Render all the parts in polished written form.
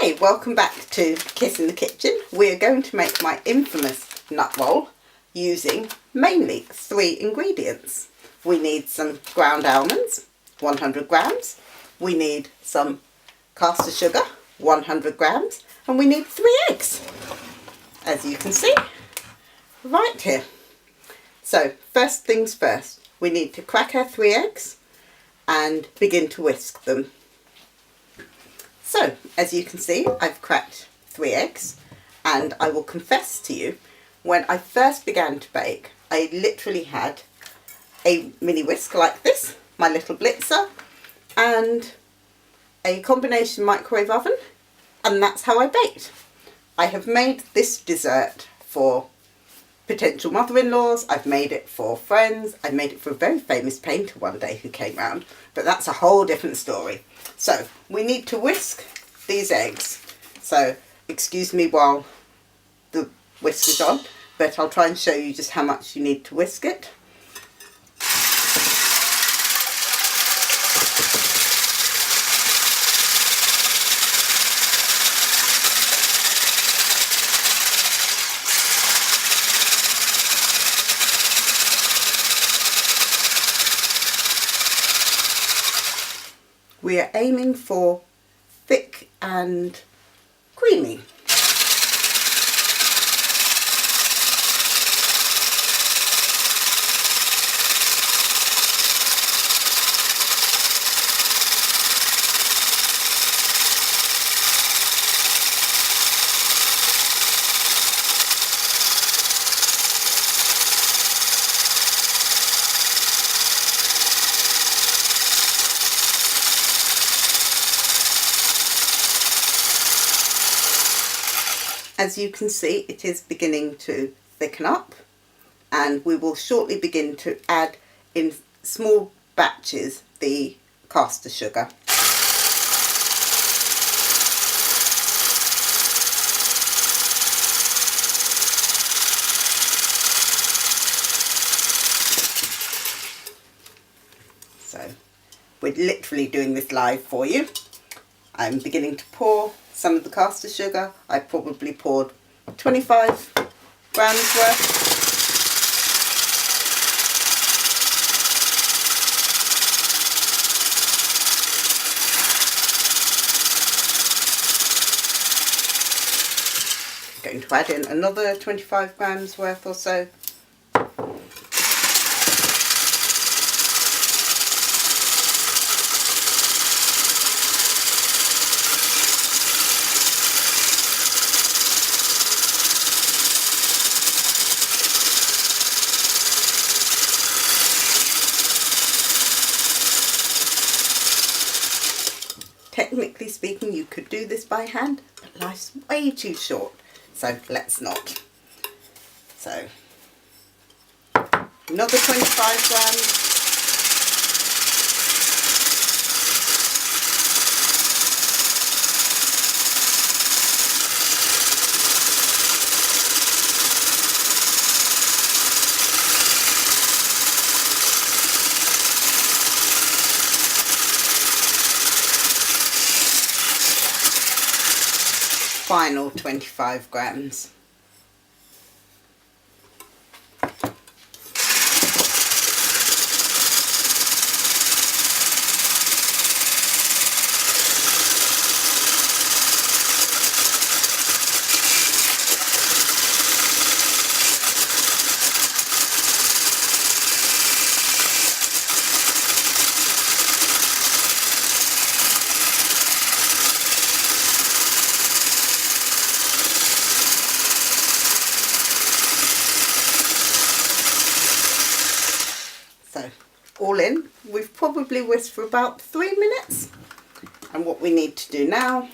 Hey, welcome back to Kiss in the Kitchen. We're going to make my infamous nut roll using mainly 3 ingredients. We need some ground almonds, 100 grams. We need some caster sugar, 100 grams. And we need 3 eggs, as you can see right here. So first things first, we need to crack our 3 eggs and begin to whisk them. So, as you can see, I've cracked 3 eggs, and I will confess to you, when I first began to bake, I literally had a mini whisk like this, my little blitzer, and a combination microwave oven, and that's how I baked. I have made this dessert for potential mother-in-laws, I've made it for friends, I made it for a very famous painter one day who came round, but that's a whole different story. So we need to whisk these eggs, so excuse me while the whisk is on, but I'll try and show you just how much you need to whisk it. We are aiming for thick and creamy. As you can see, it is beginning to thicken up, and we will shortly begin to add in small batches the caster sugar. So we're literally doing this live for you. I'm beginning to pour some of the caster sugar. I probably poured 25 grams worth. I'm going to add in another 25 grams worth or so. Technically speaking, you could do this by hand, but life's way too short, so let's not. So, another 25 grams. Final 25 grams. So, all in, we've probably whisked for about 3 minutes. And what we need to do now,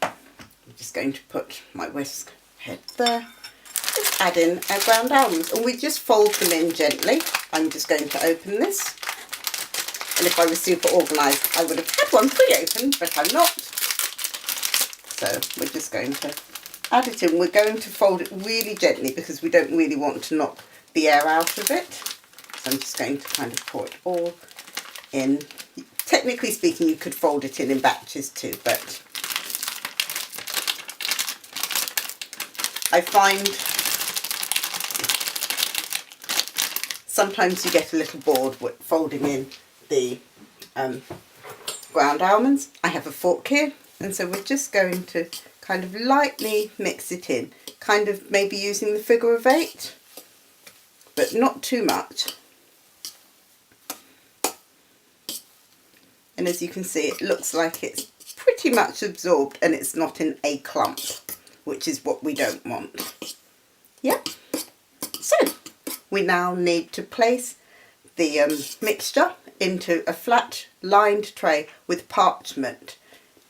I'm just going to put my whisk head there, just add in our ground almonds, and we just fold them in gently. I'm just going to open this, and if I was super organised I would have had one pre-open, but I'm not. So we're just going to add it in. We're going to fold it really gently because we don't really want to knock the air out of it. So I'm just going to kind of pour it all in. Technically speaking, you could fold it in batches too, but I find sometimes you get a little bored with folding in the ground almonds. I have a fork here, and so we're just going to kind of lightly mix it in, kind of maybe using the figure of 8, but not too much. And as you can see, it looks like it's pretty much absorbed and it's not in a clump, which is what we don't want. Yep. So we now need to place the mixture into a flat lined tray with parchment.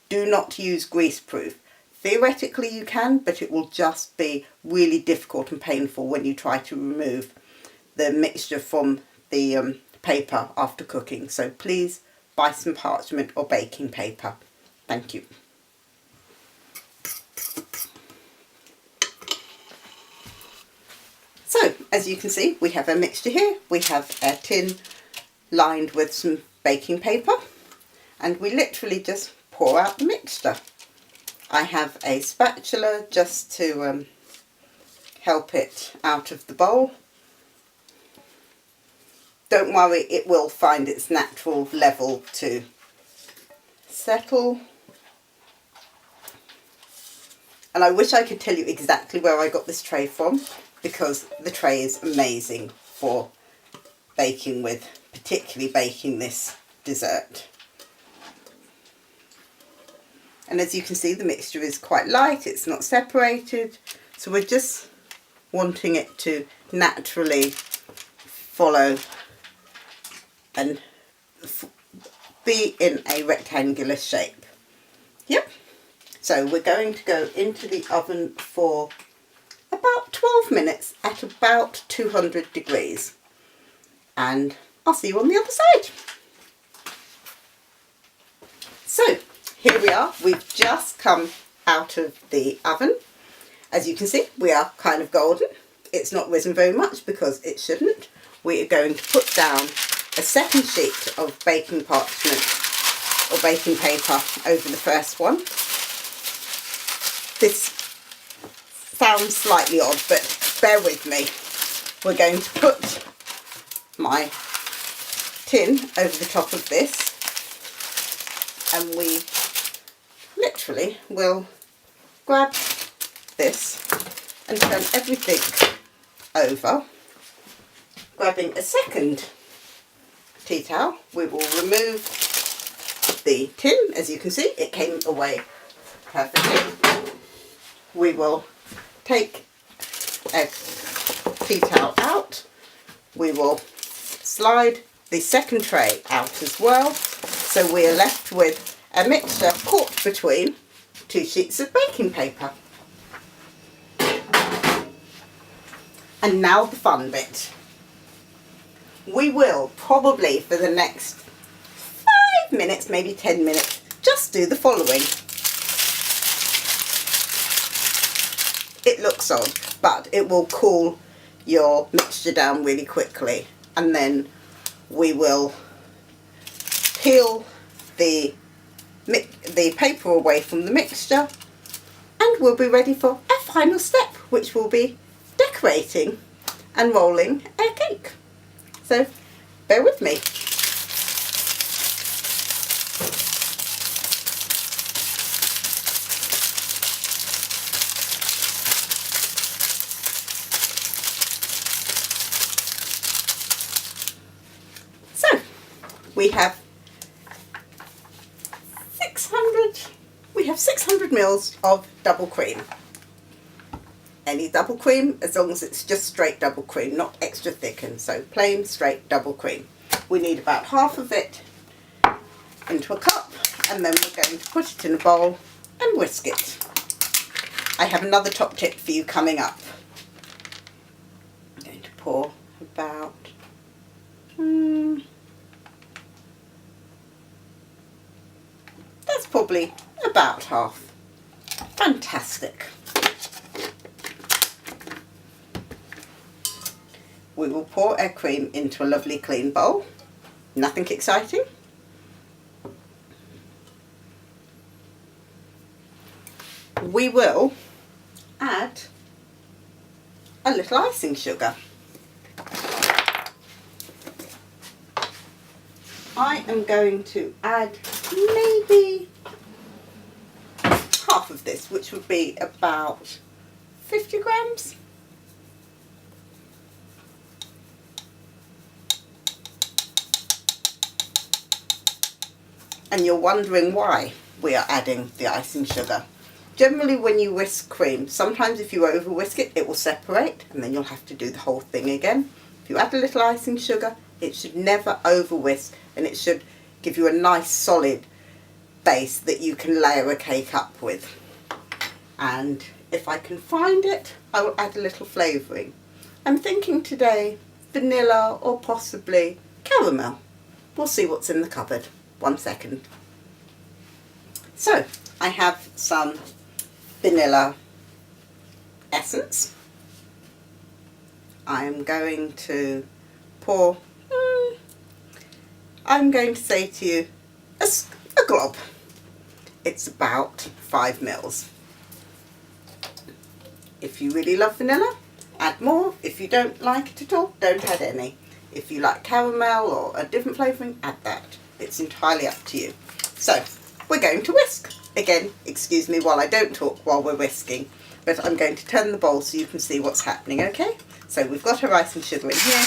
Do not use greaseproof. Theoretically you can, but it will just be really difficult and painful when you try to remove the mixture from the paper after cooking. So please buy some parchment or baking paper. Thank you. So as you can see, we have a mixture here. We have a tin lined with some baking paper, and we literally just pour out the mixture. I have a spatula just to help it out of the bowl. Don't worry, it will find its natural level to settle. And I wish I could tell you exactly where I got this tray from, because the tray is amazing for baking with, particularly baking this dessert. And as you can see, the mixture is quite light, it's not separated, so we're just wanting it to naturally follow and be in a rectangular shape. Yep. So we're going to go into the oven for about 12 minutes at about 200 degrees. And I'll see you on the other side. So here we are, we've just come out of the oven. As you can see, we are kind of golden. It's not risen very much because it shouldn't. We are going to put down a second sheet of baking parchment or baking paper over the first one. This sounds slightly odd, but bear with me. We're going to put my tin over the top of this, and we literally will grab this and turn everything over. Grabbing a second tea towel, we will remove the tin. As you can see, it came away perfectly. We will take a tea towel out. We will slide the second tray out as well, so we are left with a mixture caught between two sheets of baking paper. And now the fun bit. We will probably for the next 5 minutes, maybe 10 minutes, just do the following. It looks odd, but it will cool your mixture down really quickly, and then we will peel the paper away from the mixture, and we'll be ready for a final step, which will be decorating and rolling a cake. So bear with me. So we have 600 mils of double cream. Any double cream, as long as it's just straight double cream, not extra thickened, so plain straight double cream. We need about half of it into a cup, and then we're going to put it in a bowl and whisk it. I have another top tip for you coming up. I'm going to pour about that's probably about half. Fantastic. We will pour our cream into a lovely clean bowl. Nothing exciting. We will add a little icing sugar. I am going to add maybe half of this, which would be about 50 grams. And you're wondering why we are adding the icing sugar. Generally when you whisk cream, sometimes if you over whisk it, it will separate and then you'll have to do the whole thing again. If you add a little icing sugar, it should never over whisk and it should give you a nice solid base that you can layer a cake up with. And if I can find it, I will add a little flavouring. I'm thinking today vanilla or possibly caramel. We'll see what's in the cupboard. 1 second. So I have some vanilla essence. I'm going to pour, I'm going to say to you, a glob. It's about 5 mils. If you really love vanilla, add more. If you don't like it at all, don't add any. If you like caramel or a different flavouring, add that. It's entirely up to you. So we're going to whisk. Again, excuse me while I don't talk while we're whisking, but I'm going to turn the bowl so you can see what's happening, okay? So we've got our icing sugar in here.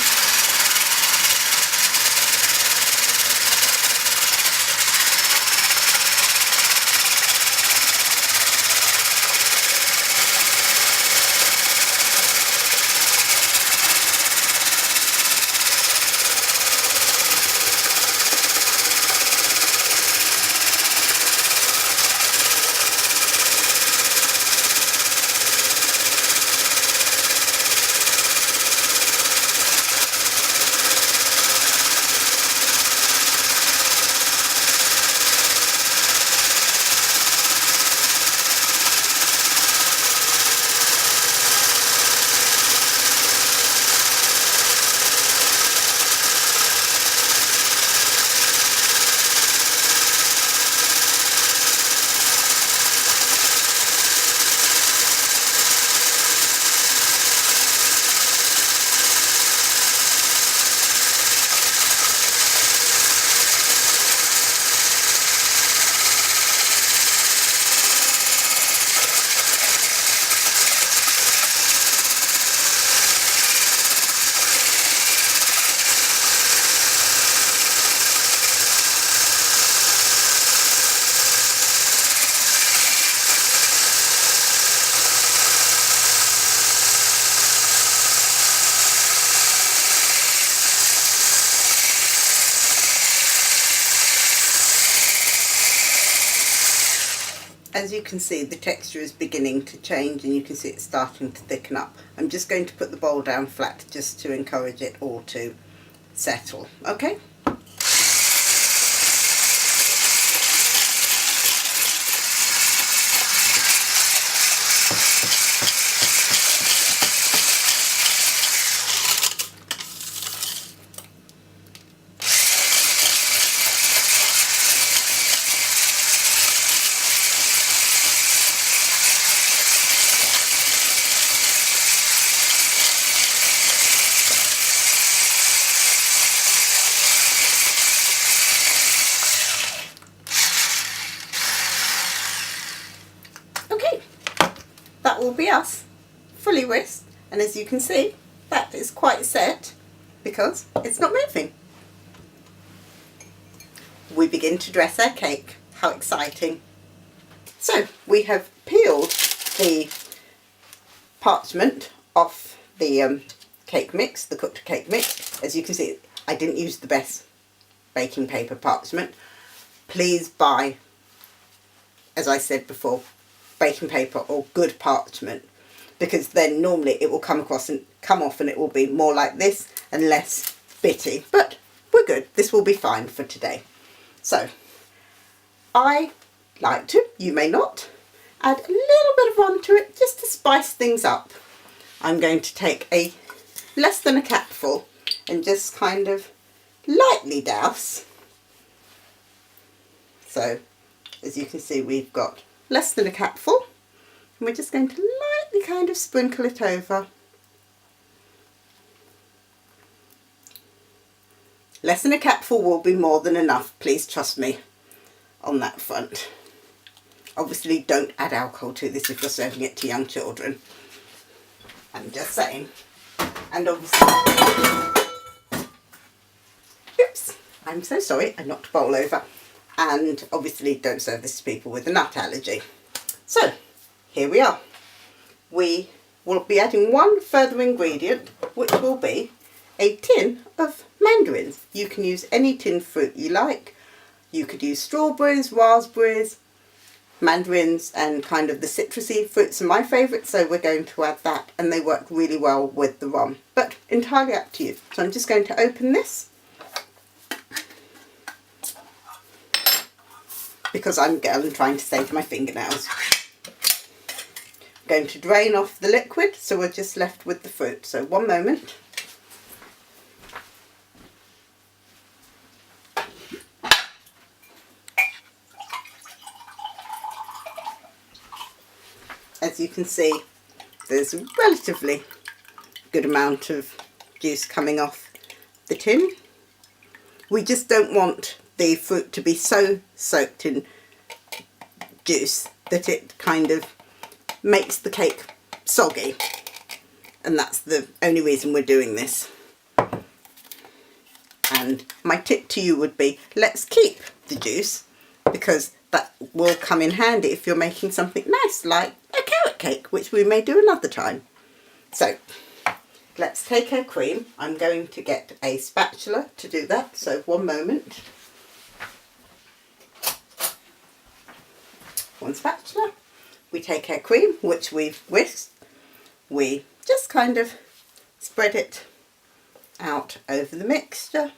As you can see, the texture is beginning to change and you can see it's starting to thicken up. I'm just going to put the bowl down flat just to encourage it all to settle, okay? That will be us, fully whisked, and as you can see, that is quite set because it's not moving. We begin to dress our cake. How exciting. So we have peeled the parchment off the cake mix, the cooked cake mix. As you can see, I didn't use the best baking paper parchment. Please buy, as I said before, baking paper or good parchment, because then normally it will come across and come off and it will be more like this and less bitty, but we're good. This will be fine for today. So I like to, you may not, add a little bit of one to it just to spice things up. I'm going to take a less than a capful and just kind of lightly douse. So as you can see, we've got less than a capful, and we're just going to lightly kind of sprinkle it over Less than a cupful will be more than enough, please trust me on that front. Obviously don't add alcohol to this if you're serving it to young children. I'm just saying. And obviously, oops, I'm so sorry, I knocked a bowl over. And obviously don't serve this to people with a nut allergy. So, here we are. We will be adding one further ingredient, which will be a tin of mandarins. You can use any tin fruit you like. You could use strawberries, raspberries, mandarins, and kind of the citrusy fruits are my favourite, so we're going to add that, and they work really well with the rum, but entirely up to you. So I'm just going to open this because I'm trying to save my fingernails. I'm going to drain off the liquid, so we're just left with the fruit. So one moment. As you can see, there's a relatively good amount of juice coming off the tin. We just don't want the fruit to be so soaked in juice that it kind of makes the cake soggy, and that's the only reason we're doing this. And my tip to you would be, let's keep the juice, because that will come in handy if you're making something nice like a carrot cake, which we may do another time. So let's take our cream. I'm going to get a spatula to do that, so one moment. One spatula. We take our cream, which we've whisked. We just kind of spread it out over the mixture.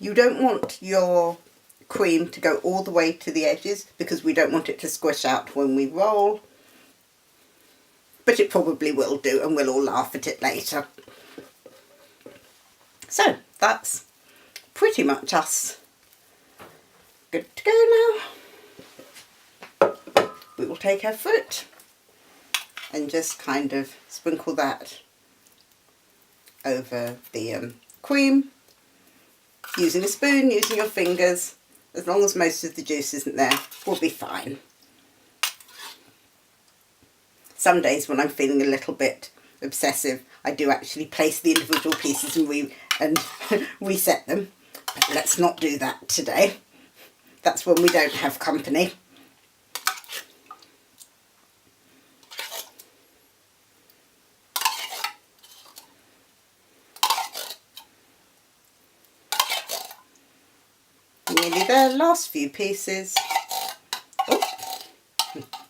You don't want your cream to go all the way to the edges because we don't want it to squish out when we roll. But it probably will do, and we'll all laugh at it later. So that's pretty much us good to go now. We will take our fruit and just kind of sprinkle that over the cream. Using a spoon, using your fingers, as long as most of the juice isn't there, we'll be fine. Some days when I'm feeling a little bit obsessive, I do actually place the individual pieces and reset them. But let's not do that today. That's when we don't have company. Nearly there, last few pieces. Oh.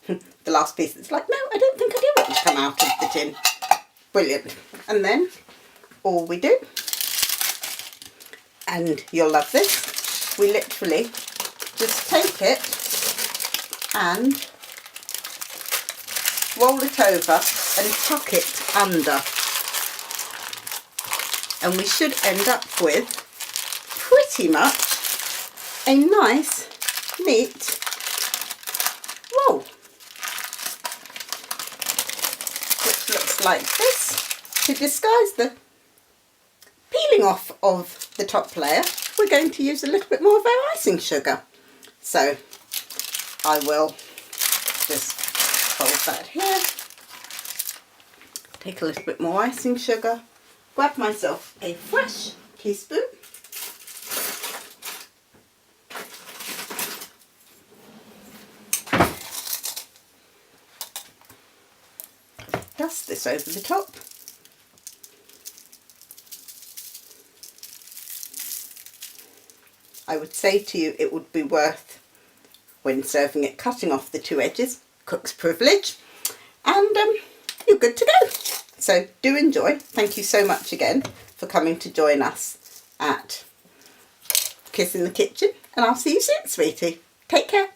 The last piece that's like, no, I don't think I do want to come out of the tin. Brilliant. And then all we do, and you'll love this, we literally just take it and roll it over and tuck it under. And we should end up with pretty much a nice, neat roll, which looks like this. To disguise the peeling off of the top layer, we're going to use a little bit more of our icing sugar. So I will just fold that here, take a little bit more icing sugar, grab myself a fresh teaspoon, dust this over the top. I would say to you it would be worth, when serving it, cutting off the two edges, cook's privilege, and you're good to go. So do enjoy. Thank you so much again for coming to join us at kiss in the kitchen, and I'll see you soon, sweetie. Take care.